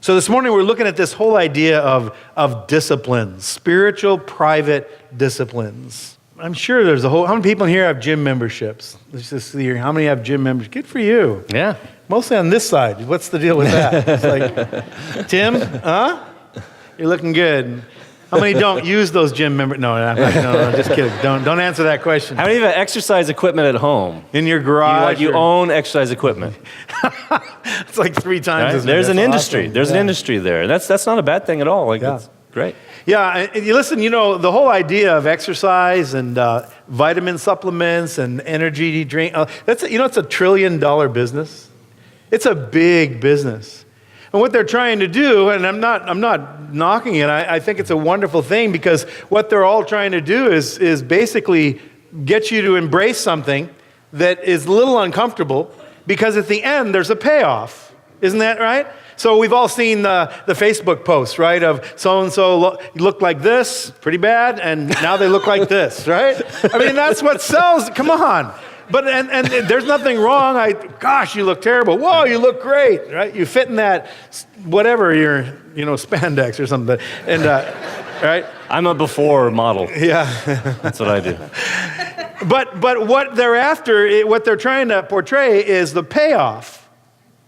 So this morning we're looking at this whole idea of disciplines, spiritual private disciplines. I'm sure there's how many people in here have gym memberships? Let's just see here. How many have gym memberships? Good for you. Yeah. Mostly on this side. What's the deal with that? It's like, Tim, huh? You're looking good. How many don't use those gym members? No, just kidding. Don't answer that question. How many of you have exercise equipment at home? In your garage? You own exercise equipment. It's like 3 times Right? as much. There's an industry. Awesome. There's an industry there. That's not a bad thing at all. It's great. Yeah, and you listen, the whole idea of exercise and vitamin supplements and energy drink, it's a $1 trillion business. It's a big business. And what they're trying to do, and I'm not knocking it, I think it's a wonderful thing, because what they're all trying to do is basically get you to embrace something that is a little uncomfortable, because at the end there's a payoff. Isn't that right? So we've all seen the Facebook posts, right, of so-and-so looked like this, pretty bad, and now they look like this, right? I mean, that's what sells. Come on. But and there's nothing wrong. Gosh, you look terrible. Whoa, you look great, right? You fit in that whatever your spandex or something, and right. I'm a before model. Yeah, that's what I do. But what they're after, what they're trying to portray is the payoff.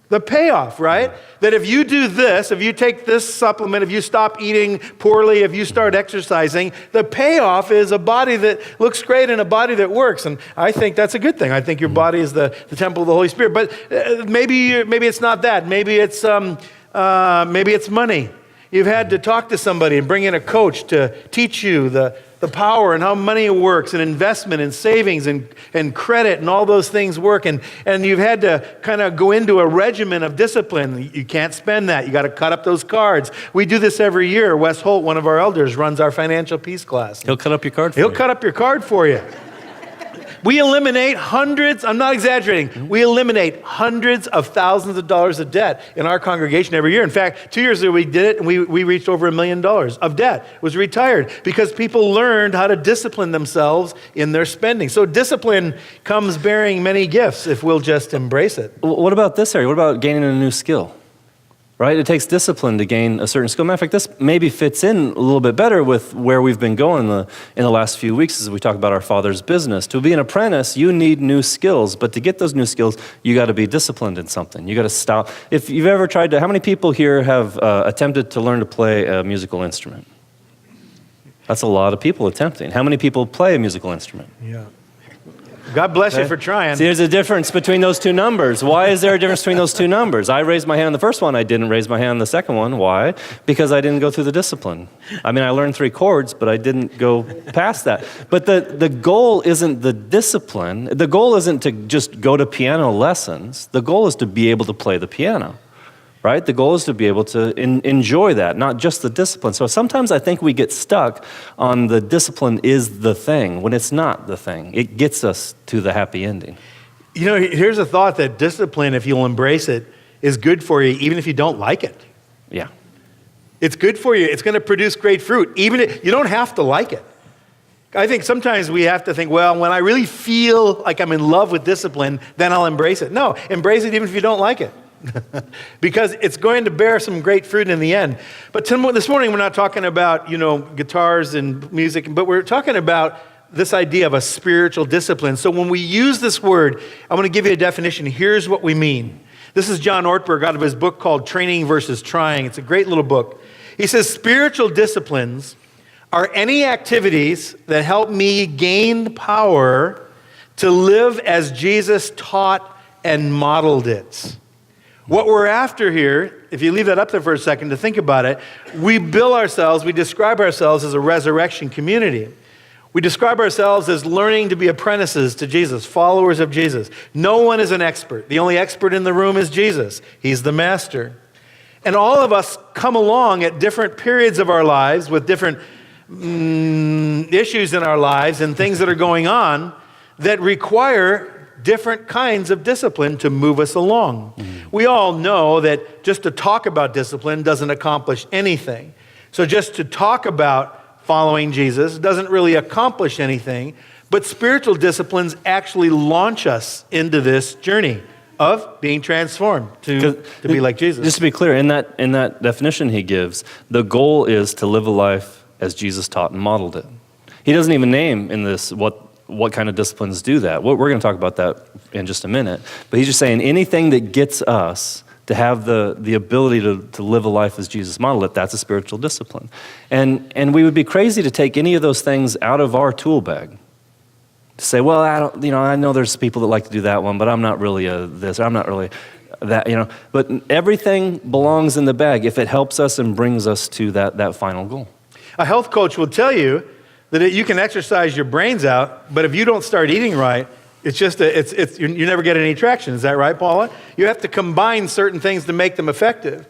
The payoff, right? That if you do this, if you take this supplement, if you stop eating poorly, if you start exercising, the payoff is a body that looks great and a body that works. And I think that's a good thing. I think your body is the temple of the Holy Spirit. But maybe it's not that. Maybe it's money. You've had to talk to somebody and bring in a coach to teach you the power and how money works, and investment and savings and credit and all those things work. And you've had to kind of go into a regimen of discipline. You can't spend that. You got to cut up those cards. We do this every year. Wes Holt, one of our elders, runs our financial peace class. He'll cut up your card for you. He'll cut up your card for you. We eliminate hundreds, I'm not exaggerating, we eliminate hundreds of thousands of dollars of debt in our congregation every year. In fact, 2 years ago we did it, and we reached over $1 million of debt. It was retired because people learned how to discipline themselves in their spending. So discipline comes bearing many gifts if we'll just embrace it. What about this area? What about gaining a new skill? Right? It takes discipline to gain a certain skill. Matter of fact, this maybe fits in a little bit better with where we've been going in the last few weeks as we talk about our Father's business. To be an apprentice, you need new skills, but to get those new skills, you got to be disciplined in something. You got to stop. If you've ever tried to, how many people here have attempted to learn to play a musical instrument? That's a lot of people attempting. How many people play a musical instrument? Yeah. God bless you for trying. See, there's a difference between those two numbers. Why is there a difference between those two numbers? I raised my hand on the first one. I didn't raise my hand on the second one. Why? Because I didn't go through the discipline. I mean, I learned 3 chords, but I didn't go past that. But the goal isn't the discipline. The goal isn't to just go to piano lessons. The goal is to be able to play the piano. Right? The goal is to be able to enjoy that, not just the discipline. So sometimes I think we get stuck on the discipline is the thing, when it's not the thing. It gets us to the happy ending. Here's a thought that discipline, if you'll embrace it, is good for you even if you don't like it. Yeah. It's good for you. It's going to produce great fruit. Even if you don't have to like it. I think sometimes we have to think, well, when I really feel like I'm in love with discipline, then I'll embrace it. No, embrace it even if you don't like it. Because it's going to bear some great fruit in the end. But this morning we're not talking about, guitars and music, but we're talking about this idea of a spiritual discipline. So when we use this word, I want to give you a definition. Here's what we mean. This is John Ortberg out of his book called Training versus Trying. It's a great little book. He says, spiritual disciplines are any activities that help me gain power to live as Jesus taught and modeled it. What we're after here, if you leave that up there for a second to think about it, we describe ourselves as a resurrection community. We describe ourselves as learning to be apprentices to Jesus, followers of Jesus. No one is an expert. The only expert in the room is Jesus. He's the master. And all of us come along at different periods of our lives with different issues in our lives and things that are going on that require different kinds of discipline to move us along. We all know that just to talk about discipline doesn't accomplish anything. So just to talk about following Jesus doesn't really accomplish anything, but spiritual disciplines actually launch us into this journey of being transformed to be like Jesus. Just to be clear, in that definition he gives, the goal is to live a life as Jesus taught and modeled it. He doesn't even name in this what kind of disciplines do that. We're going to talk about that in just a minute. But he's just saying anything that gets us to have the ability to live a life as Jesus modeled it, that's a spiritual discipline. And we would be crazy to take any of those things out of our tool bag. To say, well, I know there's people that like to do that one, but I'm not really this, or I'm not really that, But everything belongs in the bag if it helps us and brings us to that final goal. A health coach will tell you that you can exercise your brains out, but if you don't start eating right, you never get any traction. Is that right, Paula? You have to combine certain things to make them effective.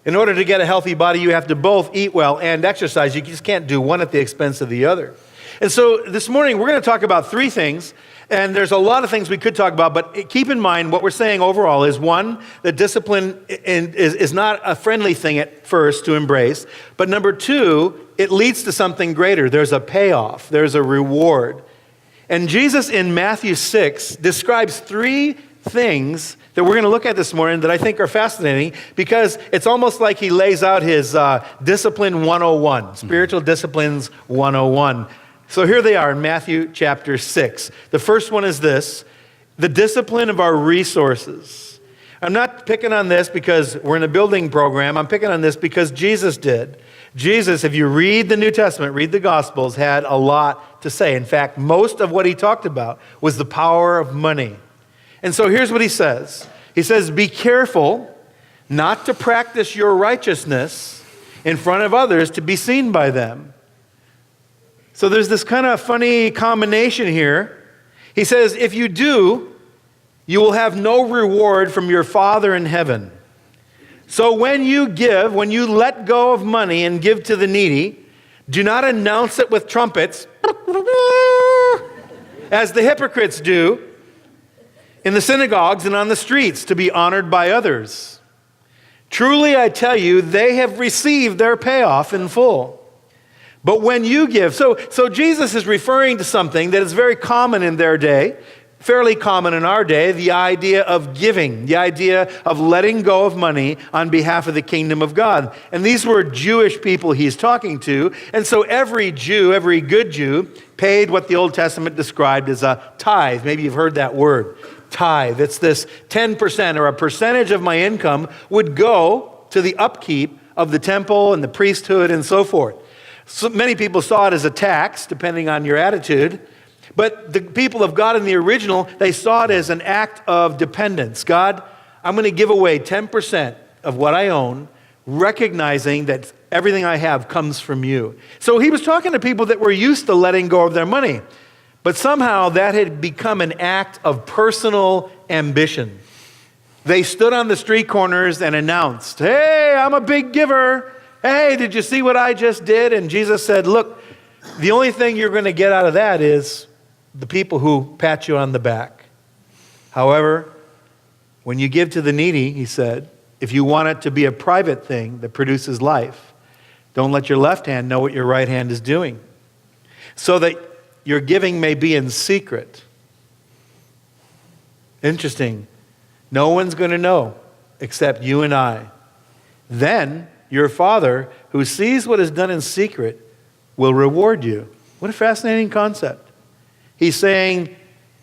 In order to get a healthy body, you have to both eat well and exercise. You just can't do one at the expense of the other. And so this morning, we're going to talk about three things. And there's a lot of things we could talk about, but keep in mind what we're saying overall is, one, that discipline is not a friendly thing at first to embrace. But number two, it leads to something greater. There's a payoff. There's a reward. And Jesus in Matthew 6 describes three things that we're going to look at this morning that I think are fascinating, because it's almost like he lays out his Discipline 101, Spiritual Disciplines 101. So here they are in Matthew chapter 6. The first one is this: the discipline of our resources. I'm not picking on this because we're in a building program. I'm picking on this because Jesus did. Jesus, if you read the New Testament, read the Gospels, had a lot to say. In fact, most of what he talked about was the power of money. And so here's what he says. He says, be careful not to practice your righteousness in front of others to be seen by them. So there's this kind of funny combination here. He says, if you do, you will have no reward from your Father in heaven. So when you give, when you let go of money and give to the needy, do not announce it with trumpets, as the hypocrites do in the synagogues and on the streets, to be honored by others. Truly, I tell you, they have received their payoff in full. But when you give, so Jesus is referring to something that is very common in their day, fairly common in our day, the idea of giving, the idea of letting go of money on behalf of the kingdom of God. And these were Jewish people he's talking to. And so every Jew, every good Jew, paid what the Old Testament described as a tithe. Maybe you've heard that word, tithe. It's this 10% or a percentage of my income would go to the upkeep of the temple and the priesthood and so forth. So many people saw it as a tax, depending on your attitude. But the people of God in the original, they saw it as an act of dependence. God, I'm going to give away 10% of what I own, recognizing that everything I have comes from you. So he was talking to people that were used to letting go of their money. But somehow that had become an act of personal ambition. They stood on the street corners and announced, hey, I'm a big giver. Hey, did you see what I just did? And Jesus said, look, the only thing you're going to get out of that is the people who pat you on the back. However, when you give to the needy, he said, if you want it to be a private thing that produces life, don't let your left hand know what your right hand is doing, so that your giving may be in secret. Interesting. No one's going to know except you and I. Then your Father, who sees what is done in secret, will reward you. What a fascinating concept. He's saying,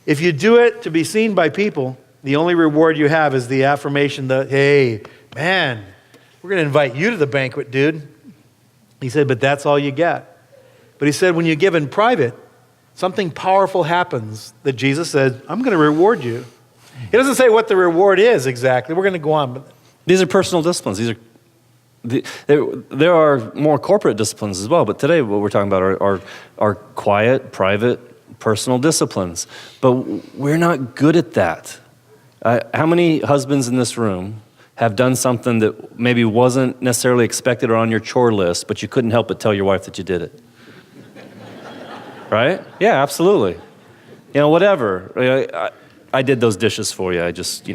if you do it to be seen by people, the only reward you have is the affirmation that, hey, man, we're going to invite you to the banquet, dude. He said, but that's all you get. But he said, when you give in private, something powerful happens that Jesus said, I'm going to reward you. He doesn't say what the reward is exactly. We're going to go on. These are personal disciplines. There are more corporate disciplines as well, but today what we're talking about are quiet, private, personal disciplines. But we're not good at that. How many husbands in this room have done something that maybe wasn't necessarily expected or on your chore list, but you couldn't help but tell your wife that you did it? Right? Yeah, absolutely. Whatever. I did those dishes for you. I just, Did you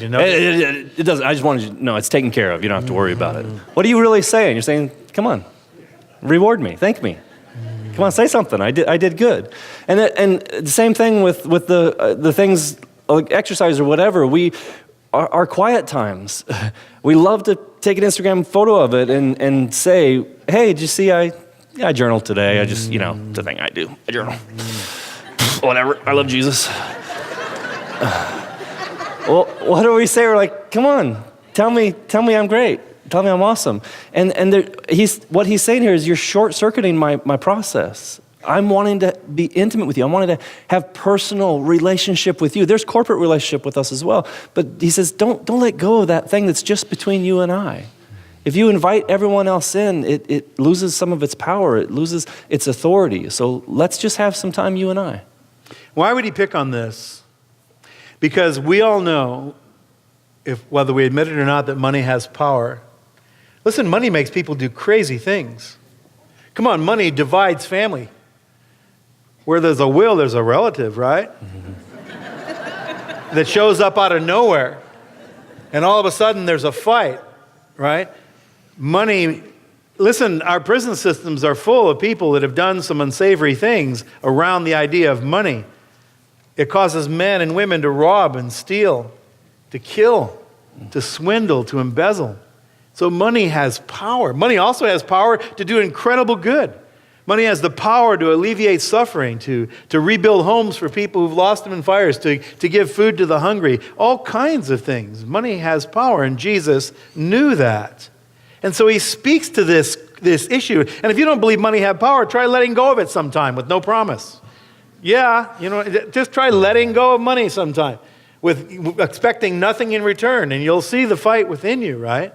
know? It doesn't. I just wanted you to know it's taken care of. You don't have to worry about it. What are you really saying? You're saying, come on, reward me, thank me. Come on, say something. I did good. And the same thing with the things like exercise or whatever, our quiet times, we love to take an Instagram photo of it and say, hey, did you see I journaled today. I just, it's a thing I do. I journal. Whatever. I love Jesus. Well, what do we say? We're like, come on, tell me I'm great. Tell me I'm awesome. And what he's saying here is you're short-circuiting my process. I'm wanting to be intimate with you. I'm wanting to have personal relationship with you. There's corporate relationship with us as well. But he says, don't let go of that thing that's just between you and I. If you invite everyone else in, it loses some of its power. It loses its authority. So let's just have some time, you and I. Why would he pick on this? Because we all know, whether we admit it or not, that money has power. Listen, money makes people do crazy things. Come on, money divides family. Where there's a will, there's a relative, right? That shows up out of nowhere. And all of a sudden, there's a fight, right? Money, listen, our prison systems are full of people that have done some unsavory things around the idea of money. It causes men and women to rob and steal, to kill, to swindle, to embezzle. So money has power. Money also has power to do incredible good. Money has the power to alleviate suffering, to rebuild homes for people who've lost them in fires, to give food to the hungry, all kinds of things. Money has power, and Jesus knew that. And so he speaks to this issue. And if you don't believe money has power, try letting go of it sometime with no promise. Yeah, just try letting go of money sometime with expecting nothing in return, and you'll see the fight within you, right?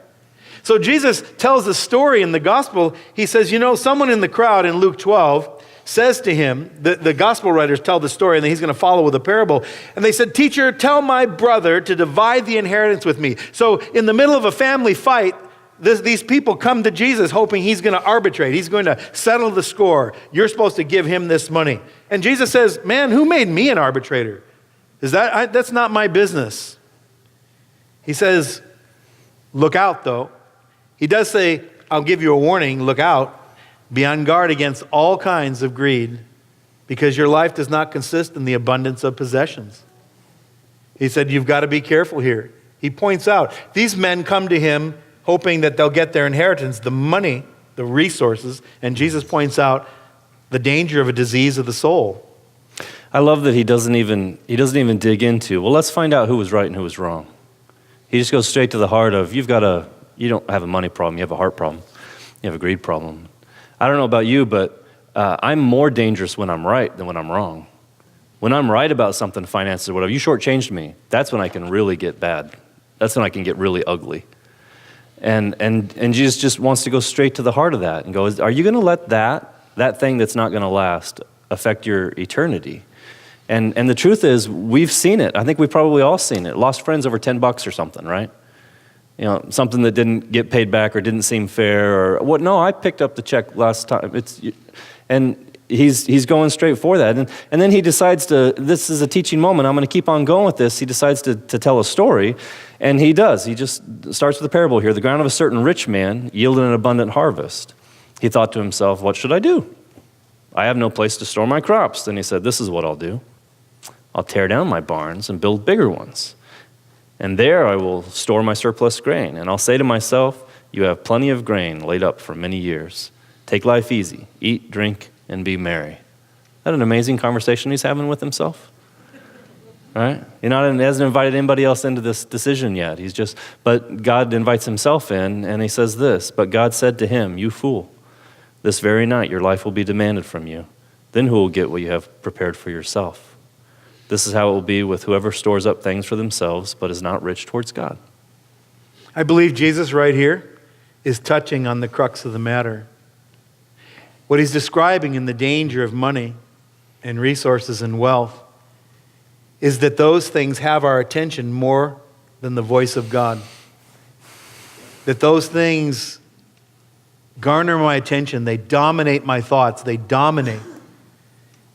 So Jesus tells the story in the gospel. He says, someone in the crowd in Luke 12 says to him, the gospel writers tell the story, and then he's going to follow with a parable. And they said, "Teacher, tell my brother to divide the inheritance with me." So in the middle of a family fight, these people come to Jesus hoping he's going to arbitrate. He's going to settle the score. You're supposed to give him this money. And Jesus says, "Man, who made me an arbitrator? That's not my business." He says, "Look out, though." He does say, "I'll give you a warning, look out. Be on guard against all kinds of greed, because your life does not consist in the abundance of possessions." He said, you've got to be careful here. He points out, these men come to him hoping that they'll get their inheritance, the money, the resources, and Jesus points out the danger of a disease of the soul. I love that he doesn't even dig into, well, let's find out who was right and who was wrong. He just goes straight to the heart of, you don't have a money problem, you have a heart problem. You have a greed problem. I don't know about you, but I'm more dangerous when I'm right than when I'm wrong. When I'm right about something, finances or whatever, you shortchanged me, that's when I can really get bad. That's when I can get really ugly. And Jesus just wants to go straight to the heart of that and go, are you going to let that thing that's not going to last affect your eternity? And the truth is, we've seen it. I think we've probably all seen it. Lost friends over $10 or something, right? Something that didn't get paid back or didn't seem fair or what? No, I picked up the check last time. And he's going straight for that. And then he decides this is a teaching moment. I'm going to keep on going with this. He decides to tell a story, and he does. He just starts with a parable here. The ground of a certain rich man yielded an abundant harvest. He thought to himself, what should I do? I have no place to store my crops. Then he said, this is what I'll do. I'll tear down my barns and build bigger ones. And there I will store my surplus grain. And I'll say to myself, you have plenty of grain laid up for many years. Take life easy. Eat, drink, and be merry. Isn't that an amazing conversation he's having with himself? Right? He hasn't invited anybody else into this decision yet. But God invites himself in, and he says this, but God said to him, you fool, this very night your life will be demanded from you. Then who will get what you have prepared for yourself? This is how it will be with whoever stores up things for themselves, but is not rich towards God. I believe Jesus right here is touching on the crux of the matter. What he's describing in the danger of money and resources and wealth is that those things have our attention more than the voice of God. That those things garner my attention, they dominate my thoughts, they dominate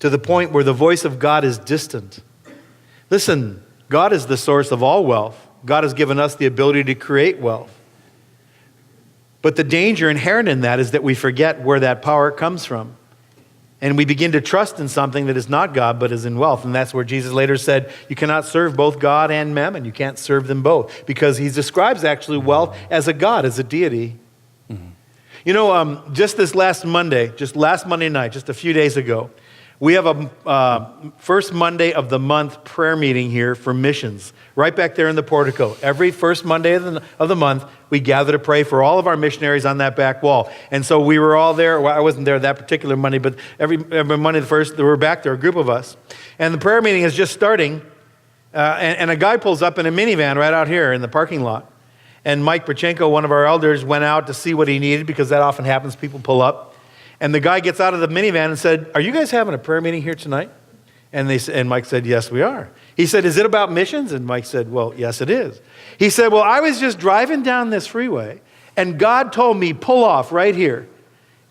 to the point where the voice of God is distant. Listen, God is the source of all wealth. God has given us the ability to create wealth. But the danger inherent in that is that we forget where that power comes from. And we begin to trust in something that is not God, but is in wealth. And that's where Jesus later said, you cannot serve both God and mammon. You can't serve them both. Because he describes actually wealth as a God, as a deity. Mm-hmm. You know, just last Monday night, just a few days ago, we have a first Monday of the month prayer meeting here for missions, right back there in the portico. Every first Monday of the month, we gather to pray for all of our missionaries on that back wall. And so we were all there. Well, I wasn't there that particular Monday, but every Monday the first, we were back there, a group of us. And the prayer meeting is just starting, and a guy pulls up in a minivan right out here in the parking lot. And Mike Pachenko, one of our elders, went out to see what he needed, because that often happens, people pull up. And the guy gets out of the minivan and said, are you guys having a prayer meeting here tonight? And Mike said, yes, we are. He said, is it about missions? And Mike said, well, yes, it is. He said, well, I was just driving down this freeway, and God told me, pull off right here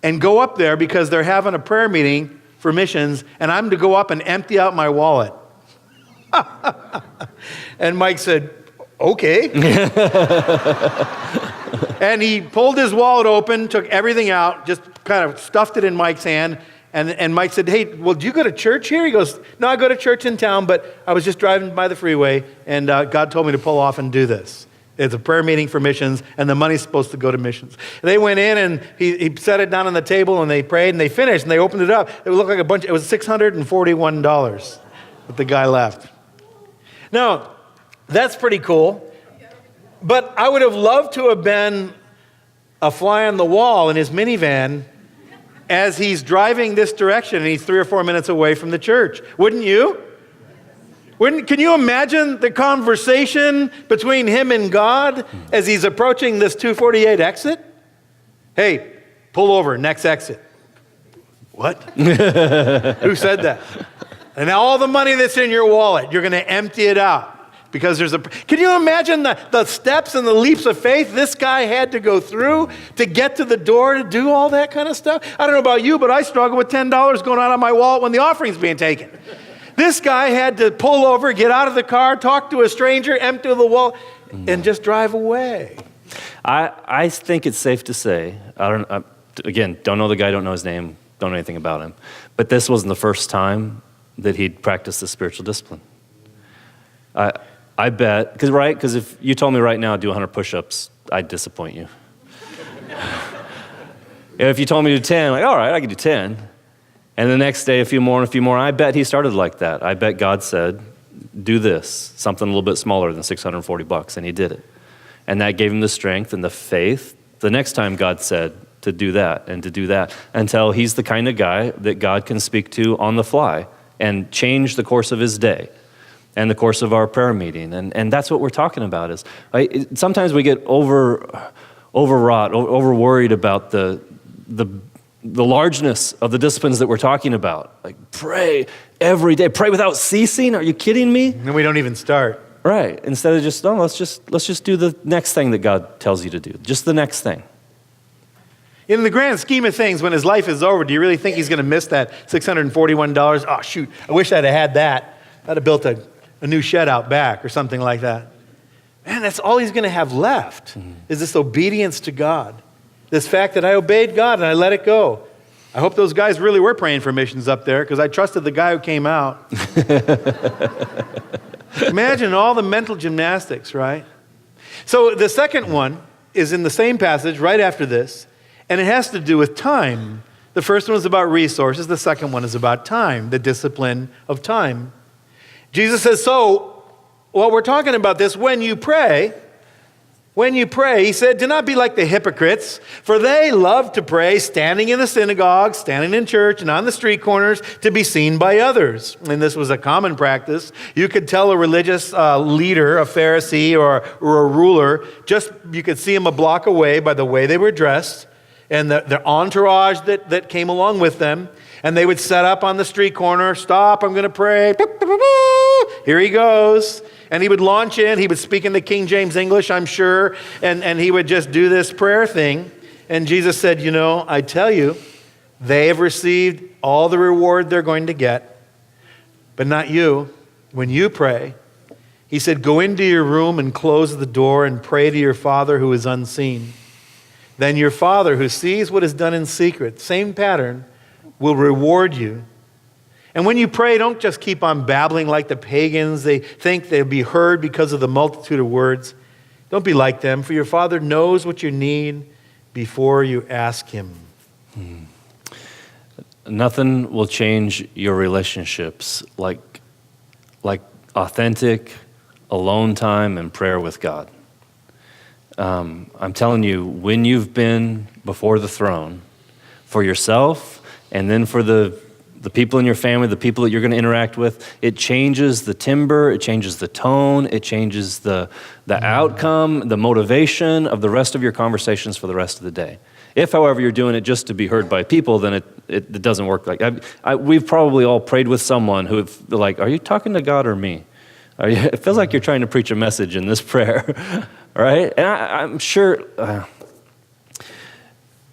and go up there because they're having a prayer meeting for missions, and I'm to go up and empty out my wallet. And Mike said, okay. And he pulled his wallet open, took everything out, just kind of stuffed it in Mike's hand. And Mike said, hey, well, do you go to church here? He goes, no, I go to church in town, but I was just driving by the freeway, and God told me to pull off and do this. It's a prayer meeting for missions, and the money's supposed to go to missions. They went in, and he set it down on the table, and they prayed, and they finished, and they opened it up. It looked like it was $641 that the guy left. Now, that's pretty cool. But I would have loved to have been a fly on the wall in his minivan as he's driving this direction, and he's 3 or 4 minutes away from the church. Wouldn't you? Can you imagine the conversation between him and God as he's approaching this 248 exit? Hey, pull over, next exit. What? Who said that? And now all the money that's in your wallet, you're going to empty it out. Because can you imagine the steps and the leaps of faith this guy had to go through to get to the door to do all that kind of stuff? I don't know about you, but I struggle with $10 going out of my wallet when the offering's being taken. This guy had to pull over, get out of the car, talk to a stranger, empty the wallet, and just drive away. I think it's safe to say, don't know the guy, don't know his name, don't know anything about him, but this wasn't the first time that he'd practiced the spiritual discipline. I bet, because if you told me right now do 100 push-ups, I'd disappoint you. If you told me to do 10, like, all right, I can do 10. And the next day, a few more, I bet he started like that. I bet God said, do this, something a little bit smaller than $640, and he did it. And that gave him the strength and the faith the next time God said to do that and to do that, until he's the kind of guy that God can speak to on the fly and change the course of his day and the course of our prayer meeting. And that's what we're talking about. Is sometimes we get overwrought, over-worried about the largeness of the disciplines that we're talking about. Like, pray every day, pray without ceasing. Are you kidding me? And we don't even start. Right. Instead of let's just do the next thing that God tells you to do. Just the next thing. In the grand scheme of things, when his life is over, do you really think he's going to miss that $641? Oh, shoot, I wish I'd have had that. I'd have built a new shed out back or something like that. Man, that's all he's going to have left, is this obedience to God. This fact that I obeyed God and I let it go. I hope those guys really were praying for missions up there, because I trusted the guy who came out. Imagine all the mental gymnastics, right? So the second one is in the same passage right after this, and it has to do with time. The first one is about resources. The second one is about time, the discipline of time. Jesus says, so, while we're talking about this, when you pray, he said, do not be like the hypocrites, for they love to pray standing in the synagogue, standing in church, and on the street corners to be seen by others. And this was a common practice. You could tell a religious leader, a Pharisee or a ruler, you could see him a block away by the way they were dressed and their entourage that came along with them. And they would set up on the street corner, stop, I'm going to pray. Here he goes. And he would launch in. He would speak in the King James English, I'm sure. And he would just do this prayer thing. And Jesus said, I tell you, they have received all the reward they're going to get. But not you. When you pray, he said, go into your room and close the door and pray to your Father who is unseen. Then your Father who sees what is done in secret, same pattern, will reward you. And when you pray, don't just keep on babbling like the pagans. They think they'll be heard because of the multitude of words. Don't be like them, for your Father knows what you need before you ask him. Nothing will change your relationships like authentic, alone time and prayer with God. I'm telling you, when you've been before the throne, for yourself and then for the people in your family, the people that you're going to interact with, it changes the timbre, it changes the tone, it changes the outcome, the motivation of the rest of your conversations for the rest of the day. If, however, you're doing it just to be heard by people, then it doesn't work like we've probably all prayed with someone who, like, are you talking to God or me? It feels like you're trying to preach a message in this prayer, right? And I'm sure,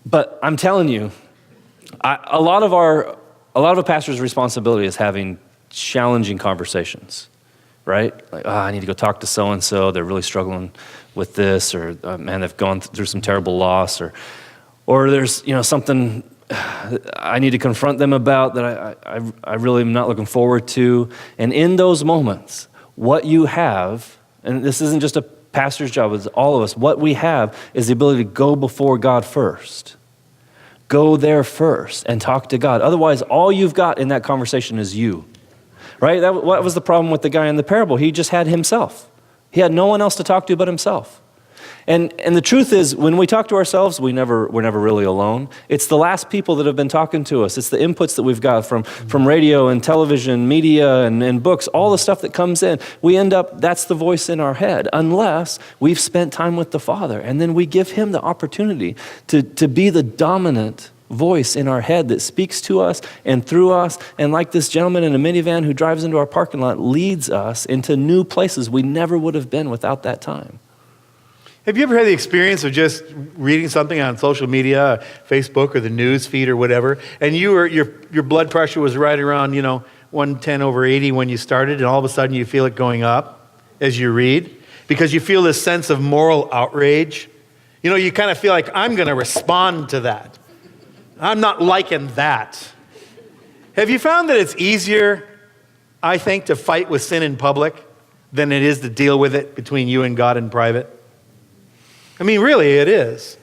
but I'm telling you, a lot of a pastor's responsibility is having challenging conversations, right? Like, I need to go talk to so-and-so. They're really struggling with this, or man, they've gone through some terrible loss, or there's something I need to confront them about that I really am not looking forward to. And in those moments, what you have, and this isn't just a pastor's job, it's all of us, what we have is the ability to go before God first. Go there first and talk to God. Otherwise, all you've got in that conversation is you, right? What was the problem with the guy in the parable? He just had himself. He had no one else to talk to but himself. And the truth is, when we talk to ourselves, we're never really alone. It's the last people that have been talking to us. It's the inputs that we've got from radio and television, media and books, all the stuff that comes in. We end up, that's the voice in our head, unless we've spent time with the Father. And then we give him the opportunity to be the dominant voice in our head that speaks to us and through us. And like this gentleman in a minivan who drives into our parking lot, leads us into new places we never would have been without that time. Have you ever had the experience of just reading something on social media, Facebook, or the news feed or whatever, and your blood pressure was right around 110/80 when you started, and all of a sudden you feel it going up as you read because you feel this sense of moral outrage? You kind of feel like, I'm going to respond to that. I'm not liking that. Have you found that it's easier, I think, to fight with sin in public than it is to deal with it between you and God in private? I mean, really, it is.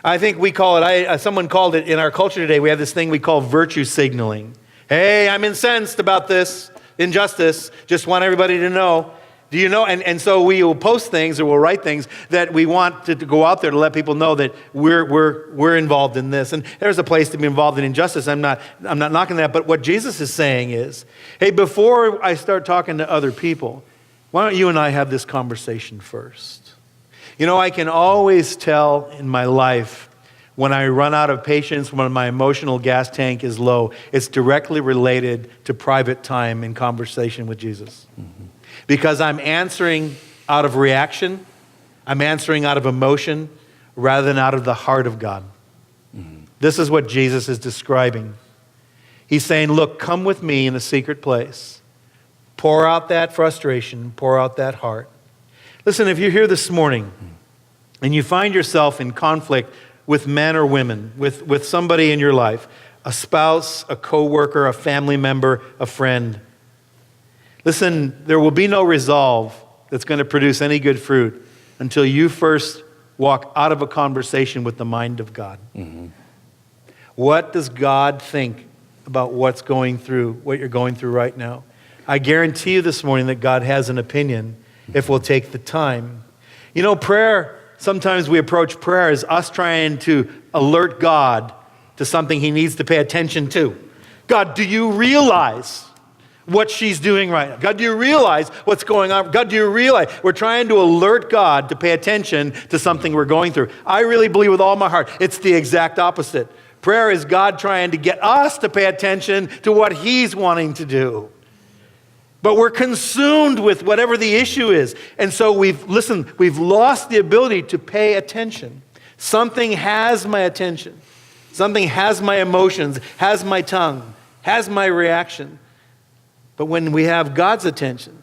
I think we call it, someone called it in our culture today, we have this thing we call virtue signaling. Hey, I'm incensed about this injustice. Just want everybody to know. Do you know? And so we will post things or we'll write things that we want to go out there to let people know that we're involved in this. And there's a place to be involved in injustice. I'm not knocking that. But what Jesus is saying is, hey, before I start talking to other people, why don't you and I have this conversation first? I can always tell in my life when I run out of patience, when my emotional gas tank is low. It's directly related to private time and conversation with Jesus. Mm-hmm. Because I'm answering out of reaction, I'm answering out of emotion, rather than out of the heart of God. Mm-hmm. This is what Jesus is describing. He's saying, look, come with me in a secret place. Pour out that frustration, pour out that heart. Listen, if you're here this morning and you find yourself in conflict with men or women, with somebody in your life, a spouse, a coworker, a family member, a friend, listen, there will be no resolve that's going to produce any good fruit until you first walk out of a conversation with the mind of God. Mm-hmm. What does God think about what you're going through right now? I guarantee you this morning that God has an opinion if we'll take the time. Prayer, sometimes we approach prayer as us trying to alert God to something he needs to pay attention to. God, do you realize what she's doing right now? God, do you realize what's going on? God, do you realize? We're trying to alert God to pay attention to something we're going through. I really believe with all my heart, it's the exact opposite. Prayer is God trying to get us to pay attention to what he's wanting to do. But we're consumed with whatever the issue is. And so we've lost the ability to pay attention. Something has my attention. Something has my emotions, has my tongue, has my reaction. But when we have God's attention,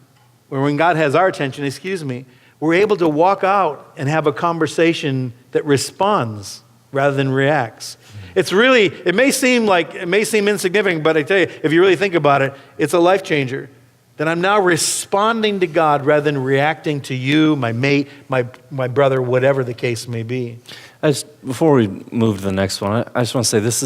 or when God has our attention, we're able to walk out and have a conversation that responds rather than reacts. It may seem insignificant, but I tell you, if you really think about it, it's a life changer. That I'm now responding to God rather than reacting to you, my mate, my brother, whatever the case may be. Before we move to the next one, I just want to say this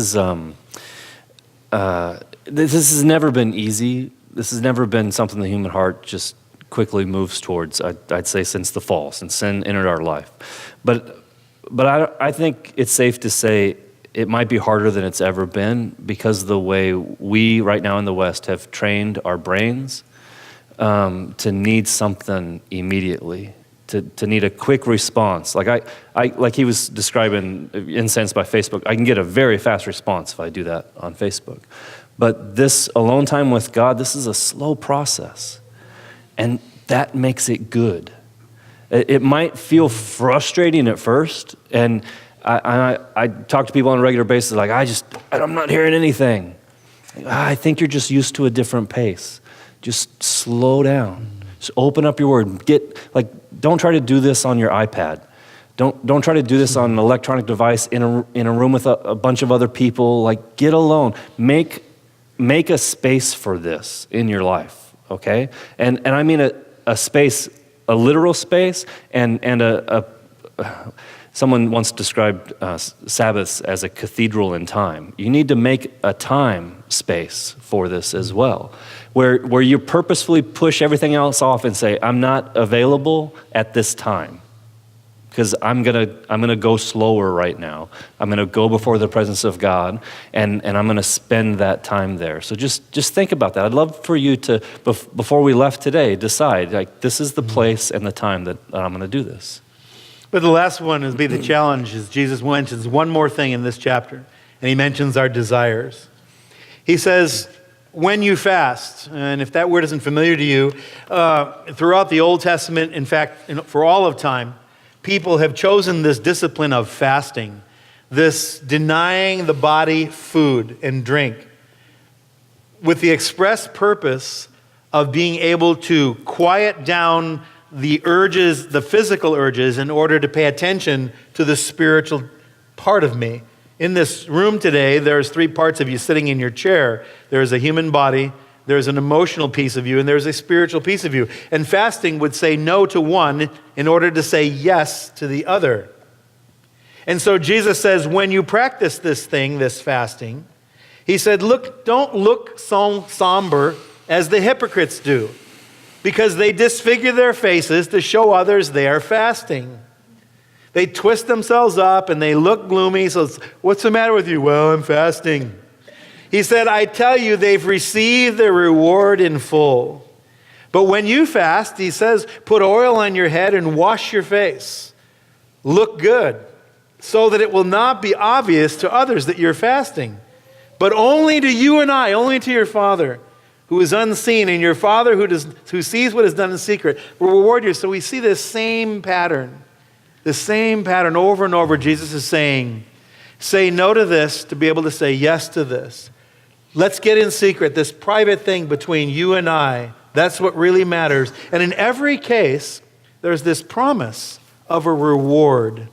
has never been easy. This has never been something the human heart just quickly moves towards, I'd say, since the fall, since sin entered our life. But I think it's safe to say it might be harder than it's ever been because of the way we, right now in the West, have trained our brains to need something immediately, to need a quick response. Like he was describing incense by Facebook, I can get a very fast response if I do that on Facebook. But this alone time with God, this is a slow process. And that makes it good. It might feel frustrating at first, and I talk to people on a regular basis like, I'm not hearing anything. I think you're just used to a different pace. Just slow down. Just open up your word. Don't try to do this on your iPad. Don't try to do this on an electronic device in a room with a bunch of other people. Get alone. Make a space for this in your life, okay? And I mean a space, a literal space, and someone once described Sabbaths as a cathedral in time. You need to make a time space for this as well, where you purposefully push everything else off and say, I'm not available at this time because I'm gonna go slower right now. I'm gonna go before the presence of God, and I'm gonna spend that time there. So just think about that. I'd love for you to, before we left today, decide, this is the place and the time that I'm gonna do this. But the last one is the challenge is Jesus mentions one more thing in this chapter, and he mentions our desires. He says, when you fast, and if that word isn't familiar to you, throughout the Old Testament, in fact, for all of time, people have chosen this discipline of fasting, this denying the body food and drink, with the express purpose of being able to quiet down the urges, the physical urges, in order to pay attention to the spiritual part of me. In this room today, there's three parts of you sitting in your chair. There's a human body, there's an emotional piece of you, and there's a spiritual piece of you. And fasting would say no to one in order to say yes to the other. And so Jesus says, when you practice this fasting, he said, don't look so somber as the hypocrites do, because they disfigure their faces to show others they are fasting. They twist themselves up and they look gloomy. So what's the matter with you? Well, I'm fasting. He said, I tell you, they've received their reward in full. But when you fast, he says, put oil on your head and wash your face. Look good, so that it will not be obvious to others that you're fasting, but only to you and I, only to your Father who is unseen, and your Father who sees what is done in secret will reward you. So we see this same pattern over and over. Jesus is saying, say no to this to be able to say yes to this. Let's get in secret, this private thing between you and I. That's what really matters. And in every case, there's this promise of a reward.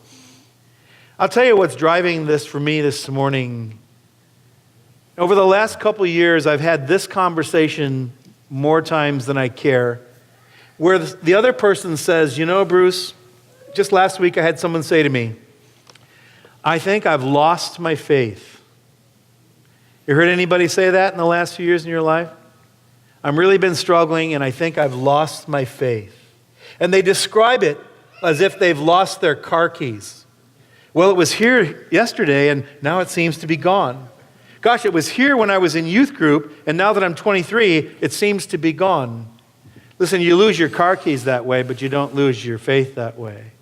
I'll tell you what's driving this for me this morning. Over the last couple of years, I've had this conversation more times than I care, where the other person says, you know, Bruce, just last week I had someone say to me, I think I've lost my faith. You heard anybody say that in the last few years in your life? I've really been struggling and I think I've lost my faith. And they describe it as if they've lost their car keys. Well, it was here yesterday and now it seems to be gone. Gosh, it was here when I was in youth group, and now that I'm 23, it seems to be gone. Listen, you lose your car keys that way, but you don't lose your faith that way.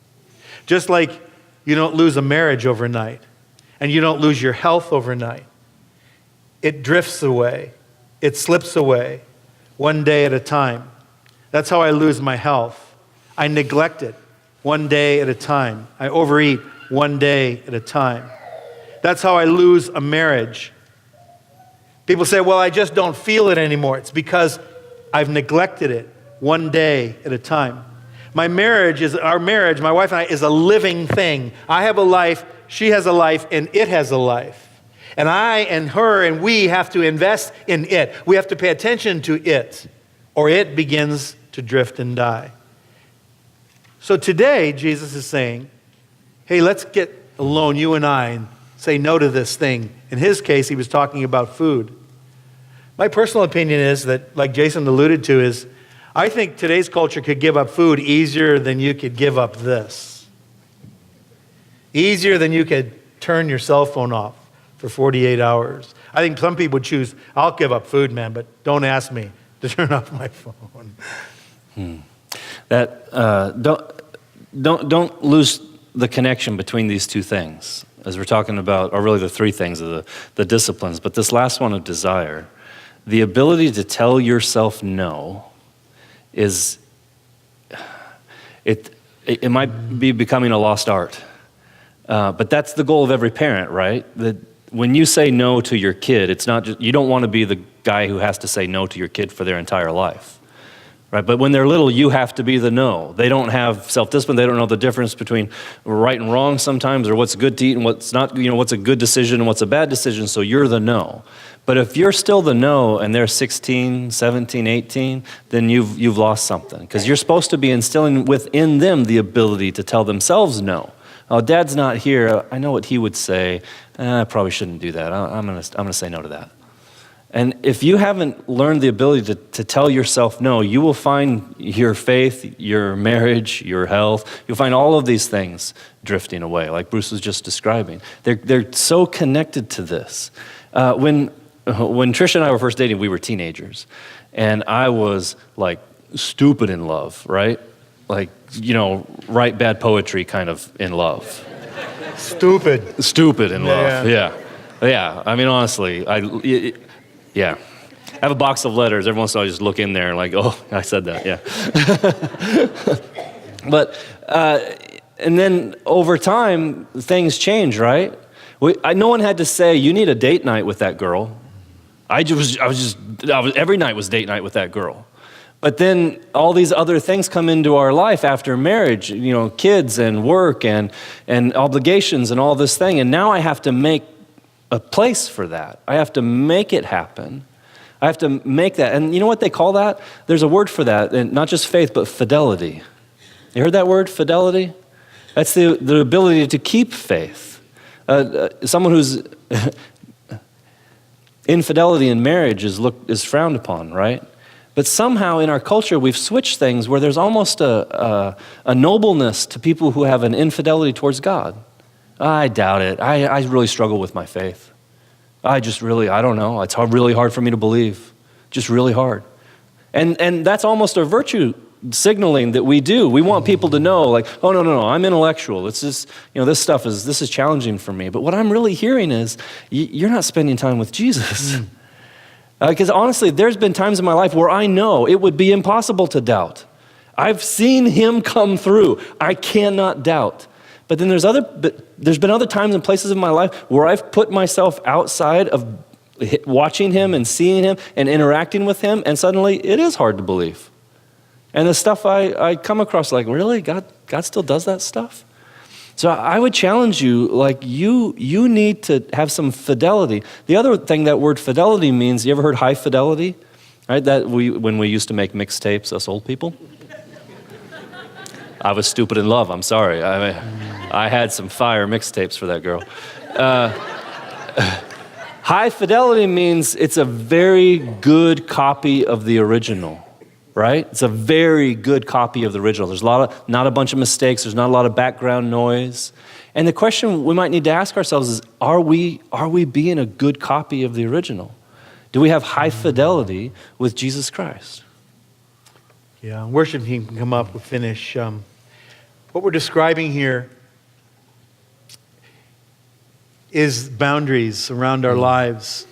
Just like you don't lose a marriage overnight, and you don't lose your health overnight. It drifts away. It slips away, one day at a time. That's how I lose my health. I neglect it one day at a time. I overeat one day at a time. That's how I lose a marriage. People say, well, I just don't feel it anymore. It's because I've neglected it one day at a time. Our marriage, my wife and I, is a living thing. I have a life, she has a life, and it has a life. And I and her and we have to invest in it. We have to pay attention to it, or it begins to drift and die. So today, Jesus is saying, hey, let's get alone, you and I, and say no to this thing. In his case, he was talking about food. My personal opinion is that, like Jason alluded to, is I think today's culture could give up food easier than you could give up this. Easier than you could turn your cell phone off for 48 hours. I think some people would choose, I'll give up food, man, but don't ask me to turn off my phone. Don't lose the connection between these two things, as we're talking about, or really the three things of the disciplines. But this last one of desire, the ability to tell yourself no is, it might be becoming a lost art. But that's the goal of every parent, right? That when you say no to your kid, it's not just, you don't want to be the guy who has to say no to your kid for their entire life. Right? But when they're little, you have to be the no. They don't have self-discipline. They don't know the difference between right and wrong sometimes, or what's good to eat and what's not, what's a good decision and what's a bad decision, so you're the no. But if you're still the no and they're 16, 17, 18, then you've lost something. Because you're supposed to be instilling within them the ability to tell themselves no. Oh, Dad's not here. I know what he would say. I probably shouldn't do that. I'm gonna say no to that. And if you haven't learned the ability to tell yourself no, you will find your faith, your marriage, your health, you'll find all of these things drifting away, like Bruce was just describing. They're so connected to this. When Trish and I were first dating, we were teenagers. And I was like stupid in love, right? Like, write bad poetry kind of in love. Stupid in love, yeah. I mean, honestly, yeah. I have a box of letters. Every once in a while I just look in there and like, oh, I said that, yeah. But, and then over time, things change, right? No one had to say, you need a date night with that girl. Every night was date night with that girl. But then all these other things come into our life after marriage, kids and work and obligations and all this thing. And now I have to make a place for that. I have to make it happen. I have to make that. And you know what they call that? There's a word for that, and not just faith, but fidelity. You heard that word, fidelity? That's the ability to keep faith. Someone who's infidelity in marriage is frowned upon, right? But somehow in our culture, we've switched things where there's almost a nobleness to people who have an infidelity towards God. I doubt it. I really struggle with my faith. I don't know. It's really hard for me to believe. Just really hard. And that's almost a virtue signaling that we do. We want people to know, like, oh, no, I'm intellectual. It's just, this is challenging for me. But what I'm really hearing is, you're not spending time with Jesus. Because honestly, there's been times in my life where I know it would be impossible to doubt. I've seen him come through. I cannot doubt. But then there's been other times and places in my life where I've put myself outside of watching him and seeing him and interacting with him, and suddenly it is hard to believe. And the stuff I come across, like, really? God still does that stuff? So I would challenge you, like, you need to have some fidelity. The other thing that word fidelity means, you ever heard high fidelity? Right? When we used to make mixtapes, us old people. I was stupid in love, I'm sorry. I had some fire mixtapes for that girl. High fidelity means it's a very good copy of the original, right? It's a very good copy of the original. There's not a bunch of mistakes. There's not a lot of background noise. And the question we might need to ask ourselves is, are we being a good copy of the original? Do we have high fidelity with Jesus Christ? Yeah, worship team can come up, we'll finish. What we're describing here is boundaries around our lives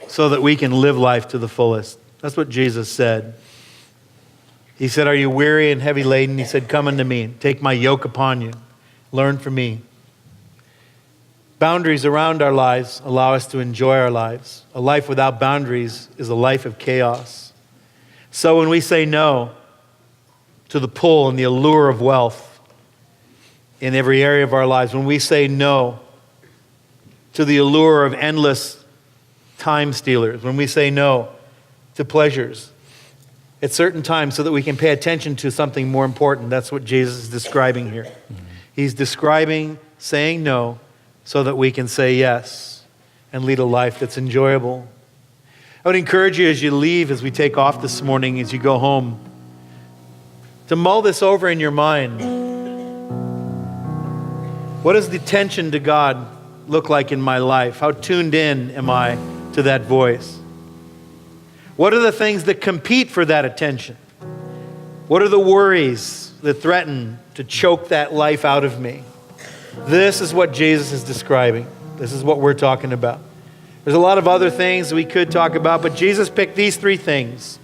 so that we can live life to the fullest. That's what Jesus said. He said, are you weary and heavy laden? He said, come unto me, take my yoke upon you. Learn from me. Boundaries around our lives allow us to enjoy our lives. A life without boundaries is a life of chaos. So when we say no to the pull and the allure of wealth in every area of our lives, when we say no to the allure of endless time stealers, when we say no to pleasures at certain times so that we can pay attention to something more important. That's what Jesus is describing here. He's describing saying no so that we can say yes and lead a life that's enjoyable. I would encourage you as you leave, as we take off this morning, as you go home, to mull this over in your mind. What does the attention to God look like in my life? How tuned in am I to that voice? What are the things that compete for that attention? What are the worries that threaten to choke that life out of me? This is what Jesus is describing. This is what we're talking about. There's a lot of other things we could talk about, but Jesus picked these three things: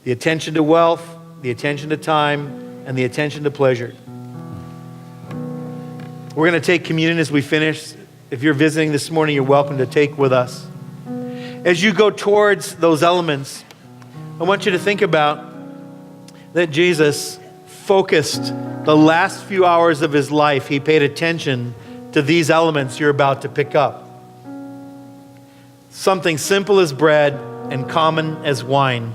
the attention to wealth, the attention to time, and the attention to pleasure. We're going to take communion as we finish. If you're visiting this morning, you're welcome to take with us. As you go towards those elements, I want you to think about that Jesus focused the last few hours of his life. He paid attention to these elements you're about to pick up. Something simple as bread and common as wine.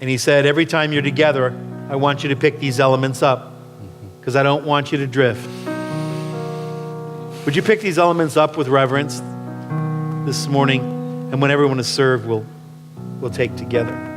And he said, every time you're together, I want you to pick these elements up because I don't want you to drift. Would you pick these elements up with reverence this morning? And when everyone is served, we'll take together.